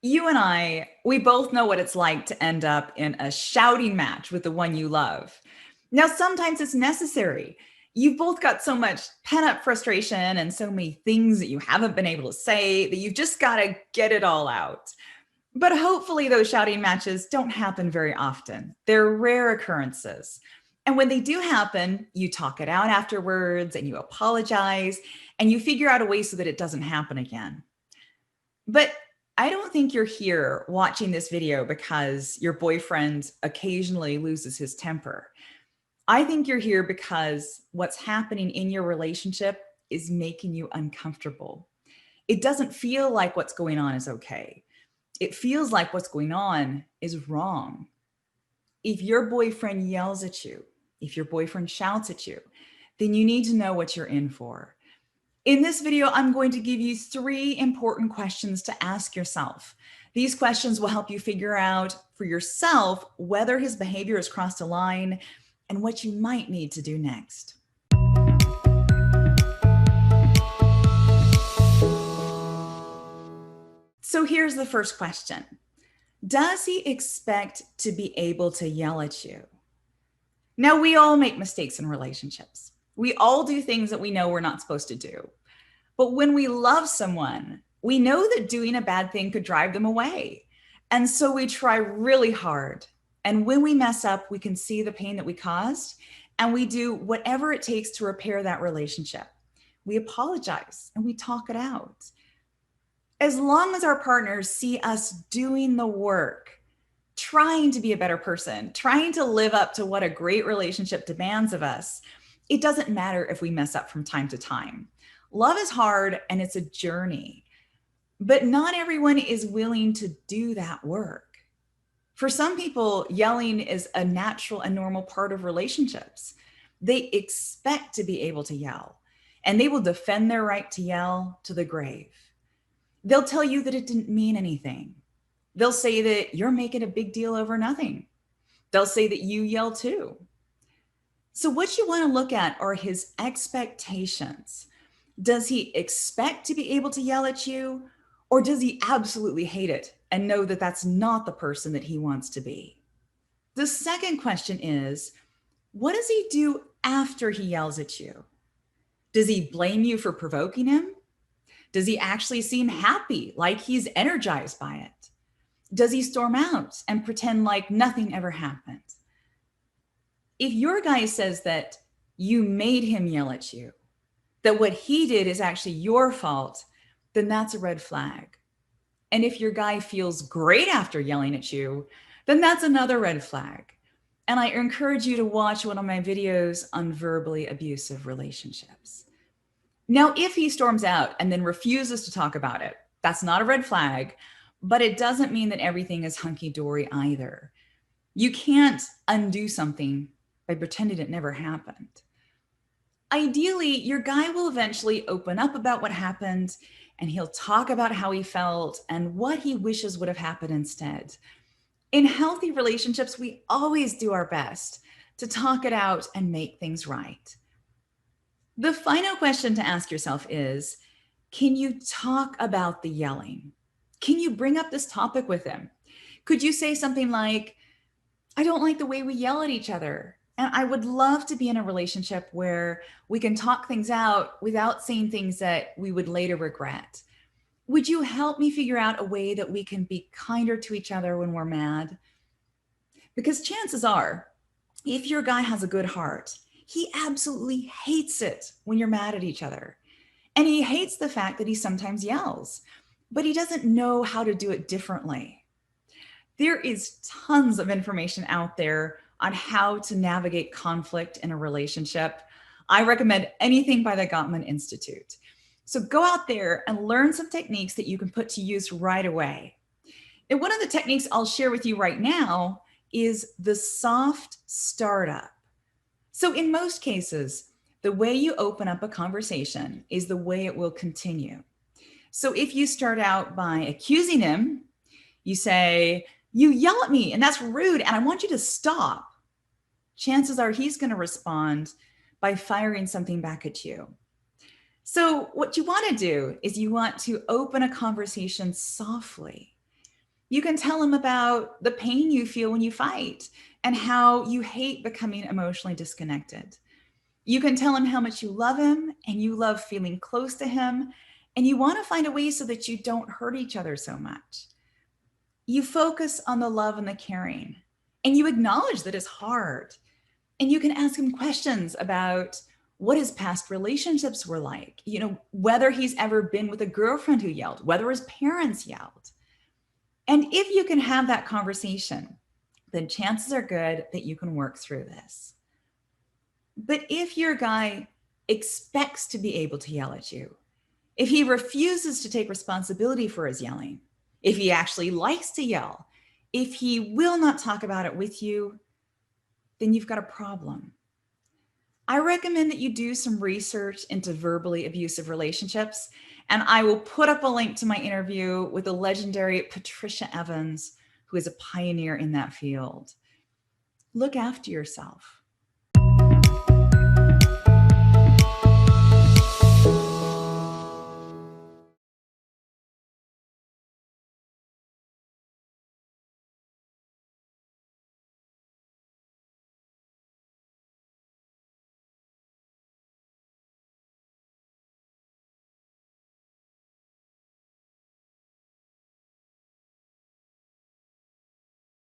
You and we both know what it's like to end up in a shouting match with the one you love. Now, sometimes it's necessary. You've both got so much pent up frustration and so many things that you haven't been able to say that you've just got to get it all out. But hopefully, those shouting matches don't happen very often. They're rare occurrences. And when they do happen, you talk it out afterwards and you apologize and you figure out a way so that it doesn't happen again. But I don't think you're here watching this video because your boyfriend occasionally loses his temper. I think you're here because what's happening in your relationship is making you uncomfortable. It doesn't feel like what's going on is okay. It feels like what's going on is wrong. If your boyfriend yells at you, if your boyfriend shouts at you, then you need to know what you're in for. In this video, I'm going to give you 3 important questions to ask yourself. These questions will help you figure out for yourself whether his behavior has crossed a line and what you might need to do next. So here's the first question. Does he expect to be able to yell at you? Now, we all make mistakes in relationships. We all do things that we know we're not supposed to do. But when we love someone, we know that doing a bad thing could drive them away. And so we try really hard. And when we mess up, we can see the pain that we caused, and we do whatever it takes to repair that relationship. We apologize and we talk it out. As long as our partners see us doing the work, trying to be a better person, trying to live up to what a great relationship demands of us, it doesn't matter if we mess up from time to time. Love is hard and it's a journey, but not everyone is willing to do that work. For some people, yelling is a natural and normal part of relationships. They expect to be able to yell, and they will defend their right to yell to the grave. They'll tell you that it didn't mean anything. They'll say that you're making a big deal over nothing. They'll say that you yell too. So what you want to look at are his expectations. Does he expect to be able to yell at you, or does he absolutely hate it and know that that's not the person that he wants to be? The second question is, what does he do after he yells at you? Does he blame you for provoking him? Does he actually seem happy, like he's energized by it? Does he storm out and pretend like nothing ever happened? If your guy says that you made him yell at you, that what he did is actually your fault, then that's a red flag. And if your guy feels great after yelling at you, then that's another red flag. And I encourage you to watch one of my videos on verbally abusive relationships. Now, if he storms out and then refuses to talk about it, that's not a red flag, but it doesn't mean that everything is hunky-dory either. You can't undo something by pretending it never happened. Ideally, your guy will eventually open up about what happened, and he'll talk about how he felt and what he wishes would have happened instead. In healthy relationships, we always do our best to talk it out and make things right. The final question to ask yourself is, can you talk about the yelling? Can you bring up this topic with him? Could you say something like, I don't like the way we yell at each other, and I would love to be in a relationship where we can talk things out without saying things that we would later regret. Would you help me figure out a way that we can be kinder to each other when we're mad? Because chances are, if your guy has a good heart, he absolutely hates it when you're mad at each other. And he hates the fact that he sometimes yells, but he doesn't know how to do it differently. There is tons of information out there on how to navigate conflict in a relationship. I recommend anything by the Gottman Institute. So go out there and learn some techniques that you can put to use right away. And one of the techniques I'll share with you right now is the soft startup. So in most cases, the way you open up a conversation is the way it will continue. So if you start out by accusing him, you say, you yell at me and that's rude and I want you to stop. Chances are he's going to respond by firing something back at you. So what you want to do is you want to open a conversation softly. You can tell him about the pain you feel when you fight and how you hate becoming emotionally disconnected. You can tell him how much you love him and you love feeling close to him, and you want to find a way so that you don't hurt each other so much. You focus on the love and the caring, and you acknowledge that it's hard. And you can ask him questions about what his past relationships were like, whether he's ever been with a girlfriend who yelled, whether his parents yelled. And if you can have that conversation, then chances are good that you can work through this. But if your guy expects to be able to yell at you, if he refuses to take responsibility for his yelling, if he actually likes to yell, if he will not talk about it with you, then you've got a problem. I recommend that you do some research into verbally abusive relationships, and I will put up a link to my interview with the legendary Patricia Evans, who is a pioneer in that field. Look after yourself.